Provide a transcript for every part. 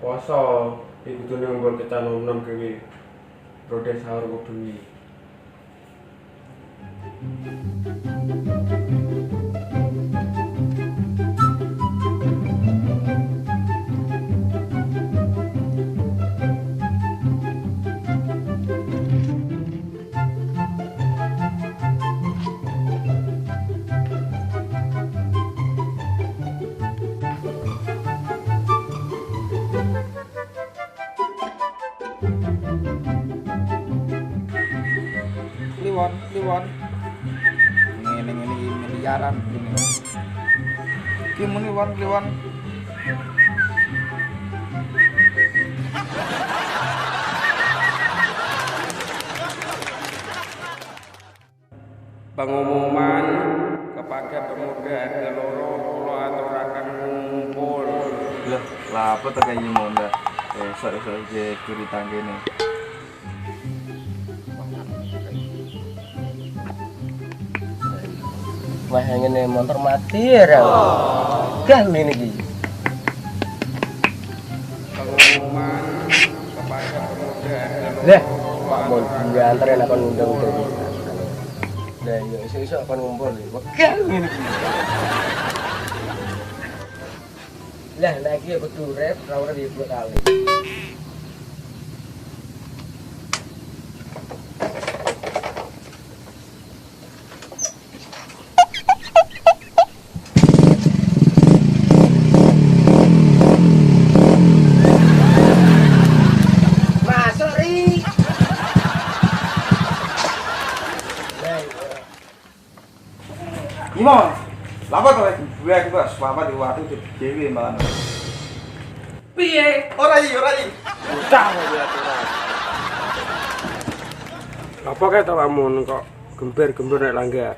poso iki kudune ngumpul kita nom-nom gawe rode sahur bengi. Kliwon. Ngene iki miliaran ini. Ki muni kliwon. Pengumuman kepada pemuda Geloro kula aturaken ngumpul. Lah, apa to kaya monda? Sok-sok je cerita kene. Wah, ngene motor mati ya. Gah ngene iki. Pengumuman kepada pemuda Geloro. Lah, Pak Mon, diantarin akan undang-undang. Lah, yo iso-iso akan ngumpul. Gah ngene iki. Lah, nek iki kudu rep, ora urip 2 kali. Imon, lapa to gue aku kok selamat di waktu dhewe malah. Piye? Ora iki. Utang ya aturan. Apa kae to lamun kok gembir-gembir nek langga.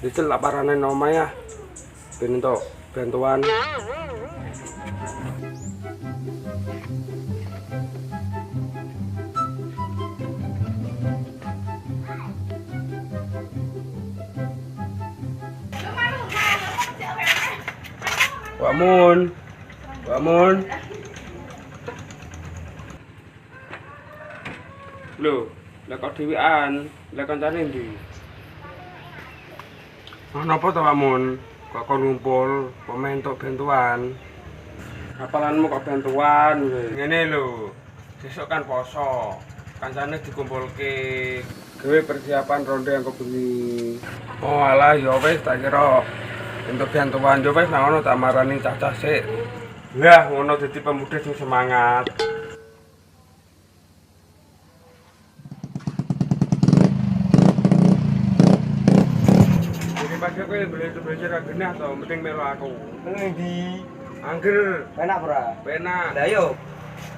Dicel laparane nang omah ya. Ben entuk bantuan. Pak Mun. Lho, lek kok dhewean, lek kancane ndi? Napa to Pak Mun? Kok kon ngumpul, kok mentuk bantuan. Kapalanmu kok bantuan weh. Ngene lho, sesuk kan poso. Kancane dikumpulke gawe persiapan ronde yang bengi. Oh alah ya wis tak kira untuk bantuan yo wis nang ono tak marani cacah sik. Lah ngono dadi pemuda sing semangat. Iki pagi kowe belajar ra genah to, mending melu aku. Nang ndi? Angger, Enak ora? penak. Lah yo.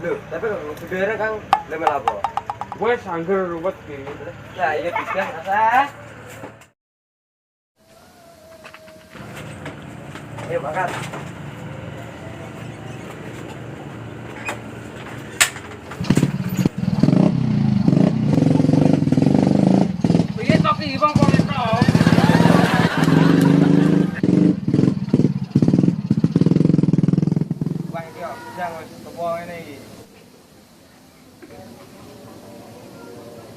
Lho, tapi kok gedere Kang lemel apa? Wes angger ruwet ki. Lah iya bisa rasa. Ayo makan. Piye to ki wong kok to? Wah iki yo bisa wis tuwa ngene iki.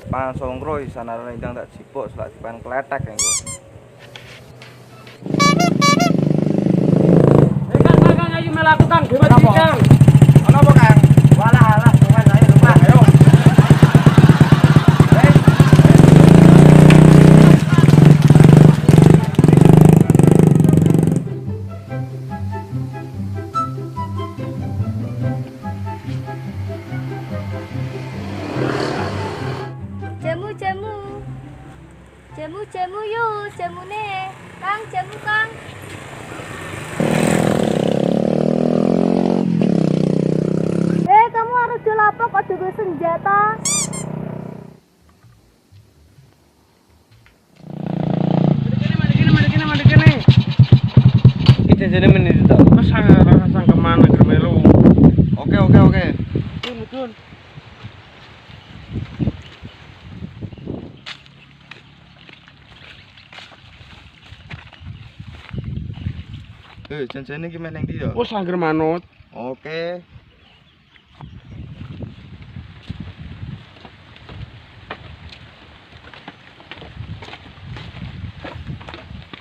Pan songkro isana rendang tak sipuk selak dipan kletek engko. Kang ayo melakukan dewe Kang. Ono apa, Kang? Walah, bukan saya rumah. Ayo. Jamu yuk, jamune. Kang, jamu Kang. Kamu harus jual kok juga senjata. Mari kene. Kita jadi menit itu. Mas rasa kemana germelu? Oke. Tun. Janjane iki meneng ndi yo? Wes angger manut. Oke.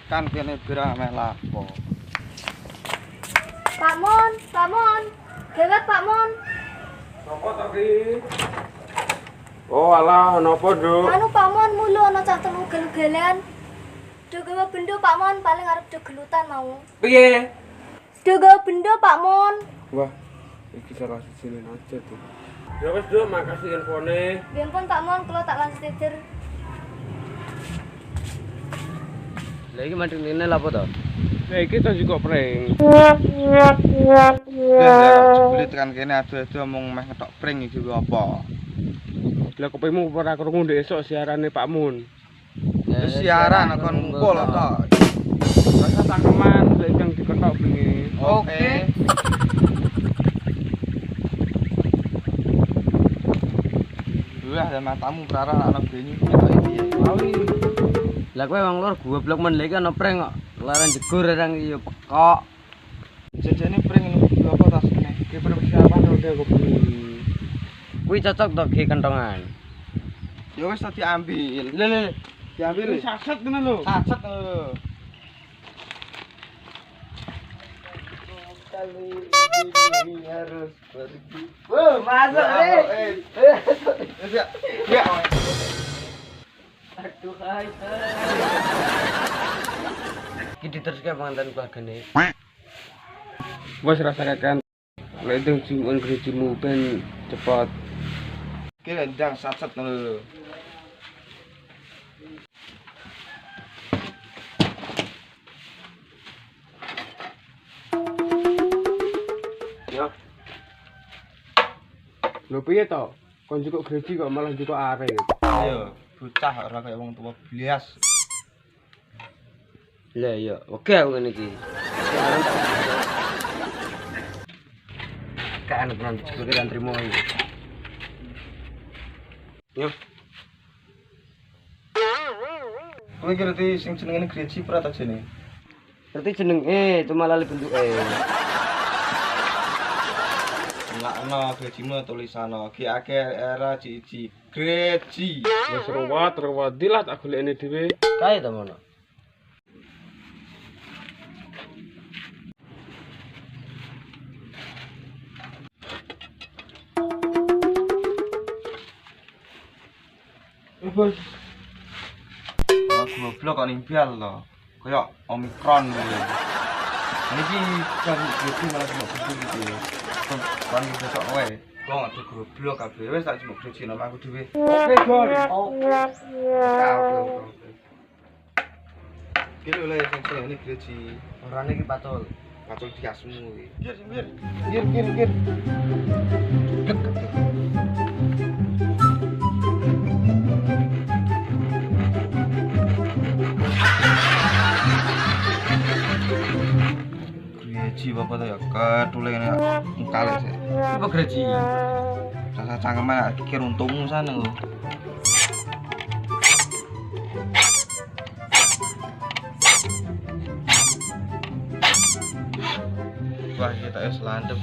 Kan kene bira meh lapo. Pak Mon, Pak Mon. Dewek Pak Mon. Napa to ki? Oh alah, napa, Nduk? Anu Pak Mon mulu ana cah telu gel-gelan. Duh gawa bendo Pak Mon paling arep gelutan mau. Piye? Duh gawa bendo Pak Mon. Wah, iki salah siji aja tuh. Ya wis, Nduk, makasih infone. Nggih pun Pak Mon kula tak lanjut tidur. Lah iki mandek ngene lha apa to? Lah iki to juga prank. Jebule tekan kene adu-adu omong meh ngetok pring iki apa? Lah kopimu ora krungu ndek esuk siarane Pak Mun. Siaran kon ngumpul to. Rasa cangkeman lek yang diketok bengi. Oke. Wah, ada matamu perara ana benyu ketok iki ya. Lali. Lah kowe wong lur goblok men lek ana prank kok. Larang jegur orang iki yo pekok. Jajane pring ngono apa tas kene. Ki persiapan udah kopi. Kuwi cocok to ge kentongan. Ya wis tadi ambil. Lho. Diambil. Ini saset ngono lho. Sacet lho. Kali ini harus pergi. Wah, masuk Ya. Aduh, hai. Iki diteruske pengantin keluargane. Wes rasakan. Lek itu ciuman gerejimu ben cepet. Ki ndang sacet ngono lho. Ya. Lho piye to? Kon jukuk gereji kok malah jukuk are. Ayo, bocah ora kaya wong tua blias. Lah iya, oke aku ngene iki. Kan tenan pikiran trimo iki. Yo. Kowe iki ngerti sing jenenge gereji pra ta jene? Berarti cuma lali bentuke. Enggak ana gerejimu tulisan ki akeh era cici gereji. Wes ruwet dilah tak golekne dhewe. Kae to mono. Bos. Goblok kok nimbial to. Kaya Omikron iki. Niki kan gereji malah cuma gitu. Kan besok wae. Kok ada goblok kabeh. Wis tak cuma gereji nama aku dhewe. Oke, Gon. Oke. Kilo le sing ini gereji. Orane iki patul. Patul diasmu iki. Gir. Gereji bapak tuh ya ketule ini ngkale sih. Apa gereji? Rasa cangkeman kikir untungmu sana lho. Wah kita es landep.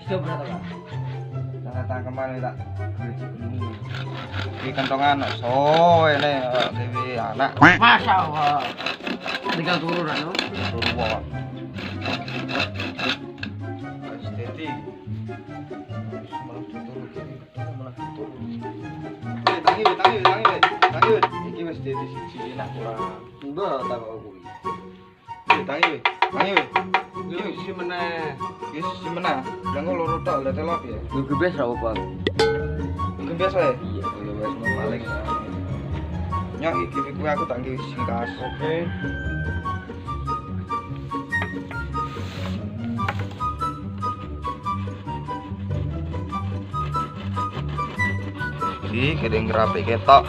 Sudah berapa, Pak? Rasa cangkeman tak gereji ini. Di kentongan so ini dewi anak. Masya Allah. Tinggal turun anu. Turun. Estetik. Malah turun. Tangi. Iki wis dadi siji enak ora. Mbok tak kok kuwi. Tangi. Yo isi meneh. Wis simena. Lah kok loro tok lah telop ya. Lu gebes ra apa? Mungkin biasa ya. Iya, wis paling. Nyok iki kuwi aku tak nggih sing kas. Oke. Iki kering rapi ketok.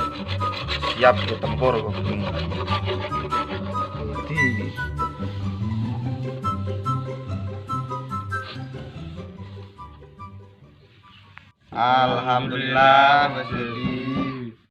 Siap ditempur kok. Iki. Alhamdulillah wis jadi.